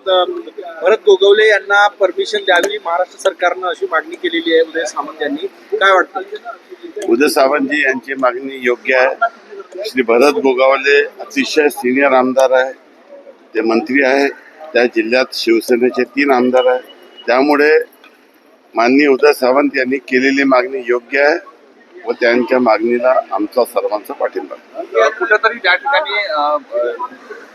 भरत गोगावले यांना परमिशन द्यावी महाराष्ट्र सरकारनं अशी मागणी केलेली आहे उदय सामंत यांनी. काय वाटतं? उदय सावंतजी यांची मागणी योग्य आहे. श्री भरत गोगावले अतिशय सिनियर आमदार आहे, ते मंत्री आहे, त्या जिल्ह्यात शिवसेनेचे 3 आमदार आहे. त्यामुळे माननीय उदय सावंत यांनी केलेली मागणी योग्य आहे व त्यांच्या मागणीला आमचा सर्वांचा पाठिंबा. कुठेतरी ज्या ठिकाणी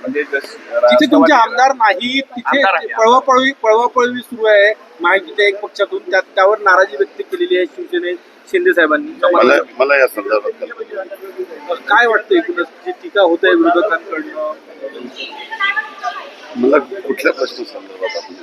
म्हणजे जिथे तुमचे आमदार नाही तिथे पळवापळवी सुरू आहे महायुतीच्या एक पक्षातून, त्यावर नाराजी व्यक्त केलेली आहे शिवसेने शिंदे साहेबांनी. मला या संदर्भात काय वाटतं एकूणच जी टीका होत आहे विरोधकांकडनं? मला कुठल्या प्रश्न संदर्भात आपण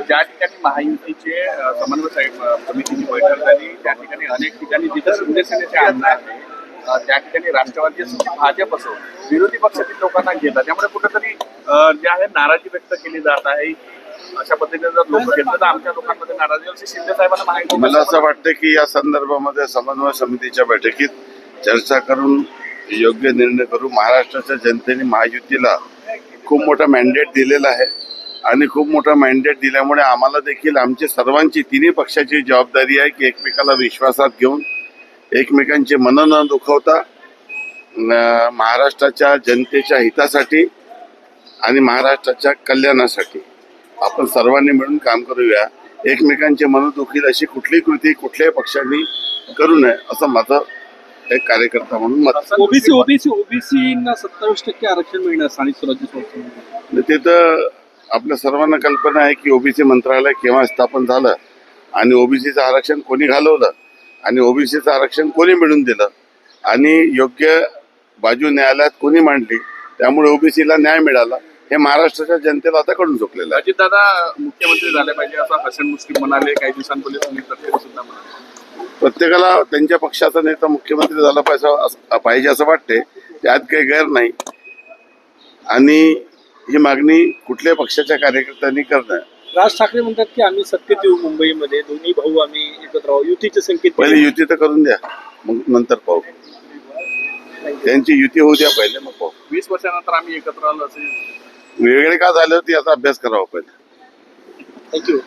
ज्या ठिकाणी महायुतीचे समन्वय समितीची बैठक झाली त्या ठिकाणी अनेक ठिकाणी जिथे शिंदे सेनेचे आमदार आहे त्या ठिकाणी राष्ट्रवादी असो की भाजप असो विरोधी पक्षातील लोकांना घेतात, त्यामुळे कुठेतरी जे आहे नाराजी व्यक्त केली जात आहे. अशा पद्धतीने जर लोक घेतलं तर आमच्या लोकांमध्ये नाराजी अशी शिंदे साहेबांना माहिती. मला असं वाटतं की या संदर्भामध्ये समन्वय समितीच्या बैठकीत चर्चा करून योग्य निर्णय करू. महाराष्ट्राच्या जनतेने महायुतीला खूप मोठा मॅन्डेट दिलेला आहे आणि खूप मोठा मॅन्डेट दिल्यामुळे आम्हाला देखील आमची सर्वांची 3 पक्षाची जबाबदारी आहे की एकमेकाला विश्वासात घेऊन एकमेकांचे मन न दुखवता महाराष्ट्राच्या जनतेच्या हितासाठी आणि महाराष्ट्राच्या कल्याणासाठी आपण सर्वांनी मिळून काम करूया. एकमेकांचे मन दुखील अशी कुठली कृती कुठल्याही पक्षांनी करू नये असं माझं एक कार्यकर्ता म्हणून मत. ओबीसीना 27% आरक्षण मिळणार स्थानिक स्वराज्य संस्थांमध्ये. ते तर आपल्या सर्वांना कल्पना आहे की ओबीसी मंत्रालय केव्हा स्थापन झालं आणि ओबीसीचं आरक्षण कोणी घालवलं आणि ओबीसीचं आरक्षण कोणी मिळून दिलं आणि योग्य बाजू न्यायालयात कोणी मांडली, त्यामुळे ओबीसीला न्याय मिळाला. हे महाराष्ट्राच्या जनतेला आता कळून चुकलेलं आहे. अजितदादा मुख्यमंत्री झाले पाहिजे असं हसन मुश्रीफ म्हणाले, काही दिवसांपूर्वी सुनील तटकरे सुद्धा म्हणाले. प्रत्येकाला त्यांच्या पक्षाचा नेता मुख्यमंत्री झाला पाहिजे असं वाटते, त्यात काही गैर नाही आणि ही मागणी कुठल्याही पक्षाच्या कार्यकर्त्यांनी करणं. राज ठाकरे म्हणतात की आम्ही सत्तेत येऊ मुंबईमध्ये, दोन्ही भाऊ आम्ही एकत्र राहू, युतीचे संकेत. पहिले युती तर करून द्या, मग नंतर पाहू. त्यांची युती होऊ द्या पहिले, मग पाहू. 20 वर्षानंतर आम्ही एकत्र आलो असे वेगळे का झाले होते याचा अभ्यास करावा पहिले. थँक्यू.